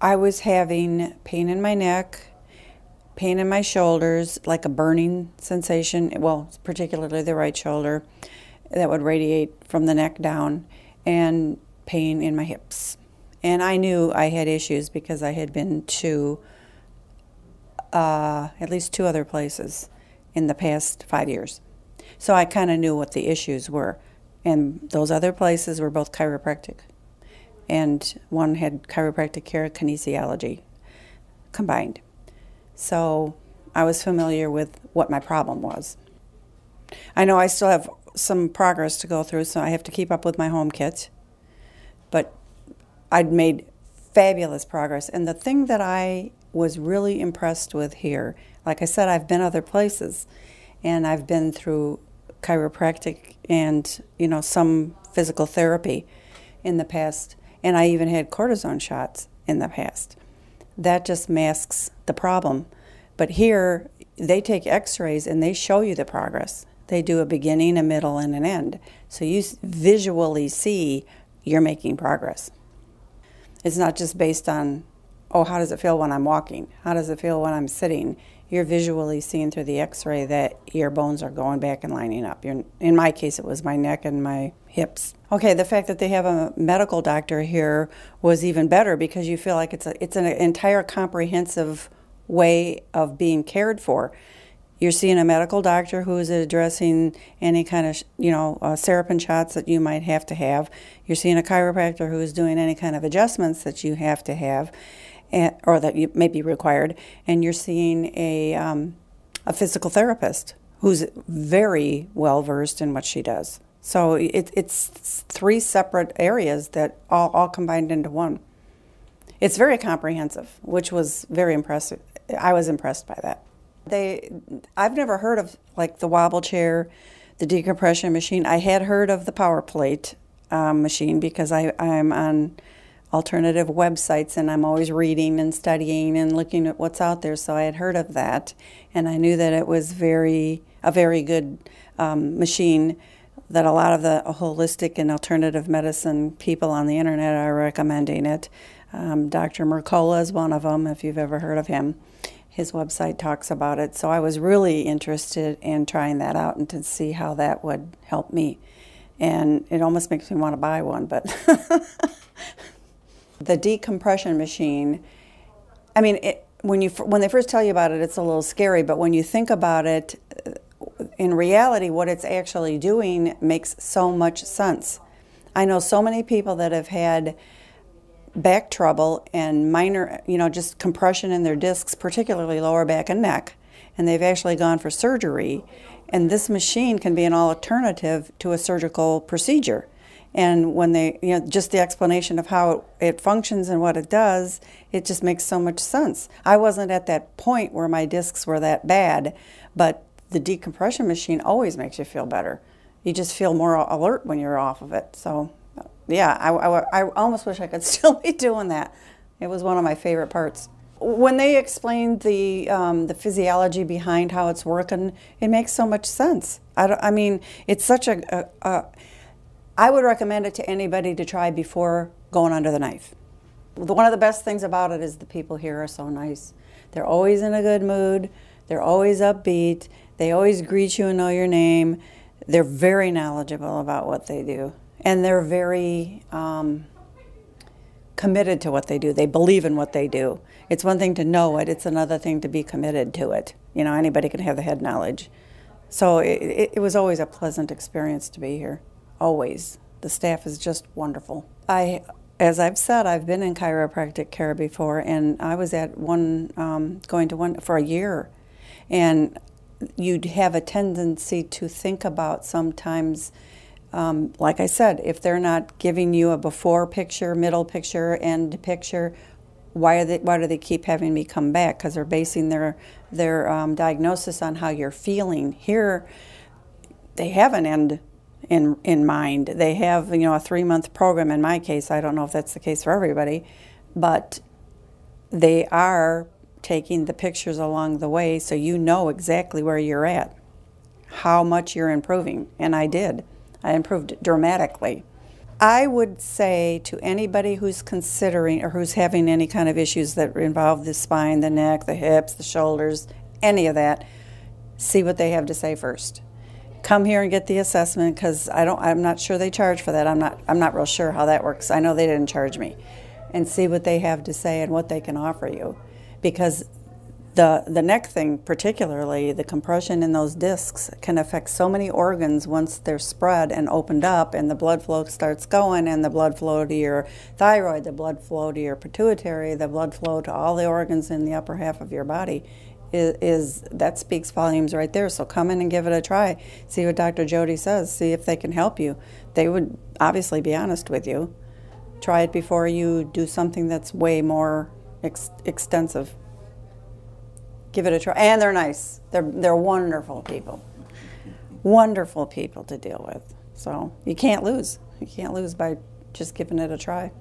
I was having pain in my neck, pain in my shoulders, like a burning sensation, well, particularly the right shoulder, that would radiate from the neck down, and pain in my hips. And I knew I had issues because I had been to at least two other places in the past 5 years. So I kind of knew what the issues were. And those other places were both chiropractic. And one had chiropractic care, kinesiology combined. So I was familiar with what my problem was. I know I still have some progress to go through, so I have to keep up with my home kit. But I'd made fabulous progress. And the thing that I was really impressed with here, like I said, I've been other places, and I've been through chiropractic and, some physical therapy in the past, and I even had cortisone shots in the past. That just masks the problem. But here, they take x-rays and they show you the progress. They do a beginning, a middle, and an end. So you visually see you're making progress. It's not just based on, how does it feel when I'm walking? How does it feel when I'm sitting? You're visually seeing through the x-ray that your bones are going back and lining up. In my case, it was my neck and my hips. Okay, the fact that they have a medical doctor here was even better because you feel like it's an entire comprehensive way of being cared for. You're seeing a medical doctor who is addressing any kind of, Serapin shots that you might have to have. You're seeing a chiropractor who is doing any kind of adjustments that you have to have, or that you may be required. And you're seeing a physical therapist who's very well versed in what she does. So it's three separate areas that all combined into one. It's very comprehensive, which was very impressive. I was impressed by that. I've never heard of like the wobble chair, the decompression machine. I had heard of the power plate machine because I'm on alternative websites and I'm always reading and studying and looking at what's out there. So I had heard of that, and I knew that it was a very good machine that a lot of the holistic and alternative medicine people on the internet are recommending it. Dr. Mercola is one of them, if you've ever heard of him. His website talks about it. So I was really interested in trying that out and to see how that would help me. And it almost makes me want to buy one, but the decompression machine, I mean, when they first tell you about it, it's a little scary, but when you think about it, in reality, what it's actually doing makes so much sense. I know so many people that have had back trouble and minor, just compression in their discs, particularly lower back and neck, and they've actually gone for surgery. And this machine can be an alternative to a surgical procedure. And when they, just the explanation of how it functions and what it does, it just makes so much sense. I wasn't at that point where my discs were that bad, but the decompression machine always makes you feel better. You just feel more alert when you're off of it. So yeah, I almost wish I could still be doing that. It was one of my favorite parts. When they explained the physiology behind how it's working, it makes so much sense. I mean, it's such I would recommend it to anybody to try before going under the knife. One of the best things about it is the people here are so nice. They're always in a good mood. They're always upbeat. They always greet you and know your name. They're very knowledgeable about what they do. And they're very committed to what they do. They believe in what they do. It's one thing to know it. It's another thing to be committed to it. Anybody can have the head knowledge. So it was always a pleasant experience to be here. Always. The staff is just wonderful. As I've said, I've been in chiropractic care before, and I was at going to one for a year. And you'd have a tendency to think about sometimes, like I said, if they're not giving you a before picture, middle picture, end picture, why do they keep having me come back? Because they're basing their diagnosis on how you're feeling. Here, they have an end in mind. They have a 3-month program. In my case, I don't know if that's the case for everybody, but they are taking the pictures along the way so you know exactly where you're at, how much you're improving. And I did. I improved dramatically. I would say to anybody who's considering or who's having any kind of issues that involve the spine, the neck, the hips, the shoulders, any of that, see what they have to say first. Come here and get the assessment, because I'm not sure they charge for that. I'm not real sure how that works. I know they didn't charge me. And see what they have to say and what they can offer you, because the neck thing, particularly the compression in those discs, can affect so many organs once they're spread and opened up, and the blood flow starts going, and the blood flow to your thyroid, the blood flow to your pituitary, the blood flow to all the organs in the upper half of your body. That speaks volumes right there. So come in and give it a try. See what Dr. Jody says. See if they can help you. They would obviously be honest with you. Try it before you do something that's way more extensive. Give it a try. And they're nice. They're wonderful people. Wonderful people to deal with. So you can't lose. You can't lose by just giving it a try.